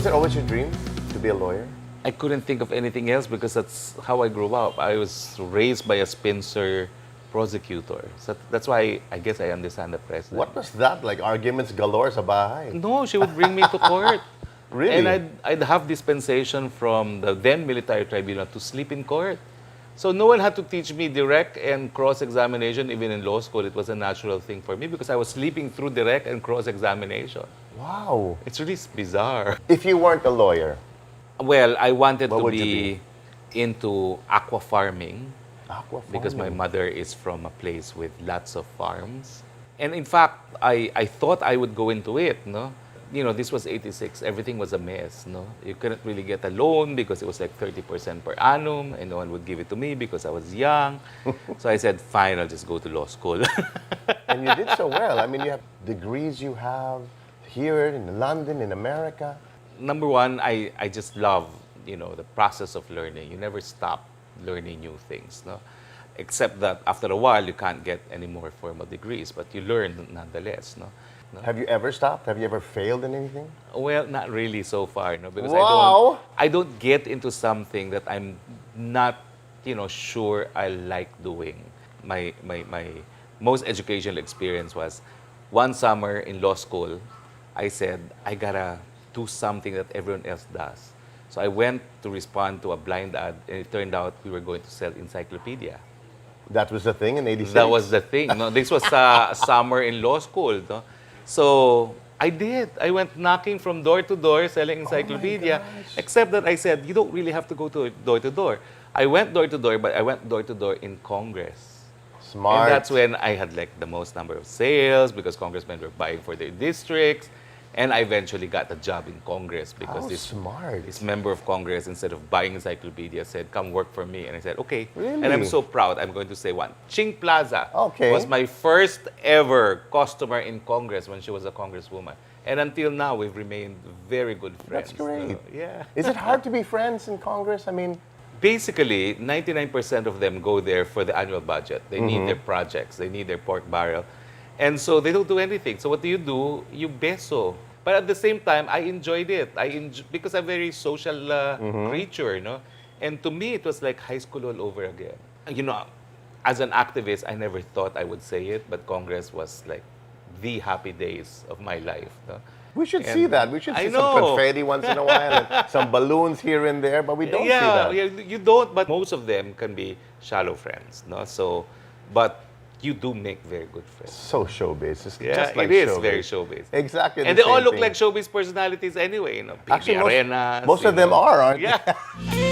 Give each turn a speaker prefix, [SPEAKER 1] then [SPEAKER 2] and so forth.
[SPEAKER 1] Was it always your dream to be a lawyer?
[SPEAKER 2] I couldn't think of anything else because that's how I grew up. I was raised by a spinster prosecutor. So that's why I guess I understand the president.
[SPEAKER 1] What was that like? Arguments galore sa bahay.
[SPEAKER 2] No, she would bring me to court.
[SPEAKER 1] Really?
[SPEAKER 2] And I'd have dispensation from the then military tribunal to sleep in court. So no one had to teach me direct and cross-examination. Even in law school, it was a natural thing for me because I was sleeping through direct and cross-examination.
[SPEAKER 1] Wow.
[SPEAKER 2] It's really bizarre.
[SPEAKER 1] If you weren't a lawyer,
[SPEAKER 2] Well, I wanted
[SPEAKER 1] What
[SPEAKER 2] to
[SPEAKER 1] would you
[SPEAKER 2] be into aqua farming
[SPEAKER 1] aqua
[SPEAKER 2] because my
[SPEAKER 1] farming.
[SPEAKER 2] mother is from a place with lots of farms. And in fact, I thought I would go into it, no? You know, this was 86. Everything was a mess, no? You couldn't really get a loan because it was like 30% per annum and no one would give it to me because I was young. So I said, fine, I'll just go to law school.
[SPEAKER 1] And you did so well. I mean, you have degrees you have here in London, in America.
[SPEAKER 2] Number one, I just love, you know, the process of learning. You never stop learning new things, no? Except that after a while, you can't get any more formal degrees, but you learn nonetheless, no?
[SPEAKER 1] Have you ever stopped? Have you ever failed in anything?
[SPEAKER 2] Well, not really so far, no, because
[SPEAKER 1] Wow.
[SPEAKER 2] I don't get into something that I'm not, you know, sure I like doing. My most educational experience was one summer in law school. I said I gotta do something that everyone else does. So I went to respond to a blind ad, and it turned out we were going to sell encyclopedia.
[SPEAKER 1] That was the thing in 86?
[SPEAKER 2] That was the thing. No, this was summer in law school. No? So I did. I went knocking from door to door selling encyclopedia.
[SPEAKER 1] gosh.
[SPEAKER 2] Except that I said, you don't really have to go to door to door. I went door to door, but I went door to door in Congress.
[SPEAKER 1] Smart.
[SPEAKER 2] And that's when I had like the most number of sales because congressmen were buying for their districts. And I eventually got a job in Congress because
[SPEAKER 1] How smart.
[SPEAKER 2] this member of Congress, instead of buying encyclopedia, said, come work for me. And I said, okay.
[SPEAKER 1] Really?
[SPEAKER 2] And I'm so proud. I'm going to say one. Ching Plaza
[SPEAKER 1] Okay.
[SPEAKER 2] was my first ever customer in Congress when she was a congresswoman. And until now, we've remained very good friends.
[SPEAKER 1] That's great.
[SPEAKER 2] So, yeah.
[SPEAKER 1] Is it hard to be friends in Congress? I mean,
[SPEAKER 2] Basically, 99% of them go there for the annual budget. They need their projects. They need their pork barrel. And so they don't do anything. So what do? You beso. But at the same time, I enjoyed it. Because I'm a very social creature, you know? And to me, it was like high school all over again. You know, as an activist, I never thought I would say it, but Congress was like the happy days of my life. No?
[SPEAKER 1] we should
[SPEAKER 2] And
[SPEAKER 1] see that. We should
[SPEAKER 2] I
[SPEAKER 1] see some
[SPEAKER 2] know.
[SPEAKER 1] confetti once in a while and some balloons here and there, but we don't see
[SPEAKER 2] yeah,
[SPEAKER 1] that.
[SPEAKER 2] yeah, you don't, but most of them can be shallow friends, no? So, but you do make very good friends.
[SPEAKER 1] So showbiz. It's
[SPEAKER 2] Yeah,
[SPEAKER 1] just like
[SPEAKER 2] it is
[SPEAKER 1] showbiz.
[SPEAKER 2] very showbiz.
[SPEAKER 1] Exactly.
[SPEAKER 2] And
[SPEAKER 1] the
[SPEAKER 2] they all
[SPEAKER 1] same
[SPEAKER 2] look
[SPEAKER 1] thing.
[SPEAKER 2] like showbiz personalities anyway, you know.
[SPEAKER 1] Actually,
[SPEAKER 2] PB Arenas,
[SPEAKER 1] most
[SPEAKER 2] you
[SPEAKER 1] of them
[SPEAKER 2] know.
[SPEAKER 1] are, aren't they?
[SPEAKER 2] Yeah.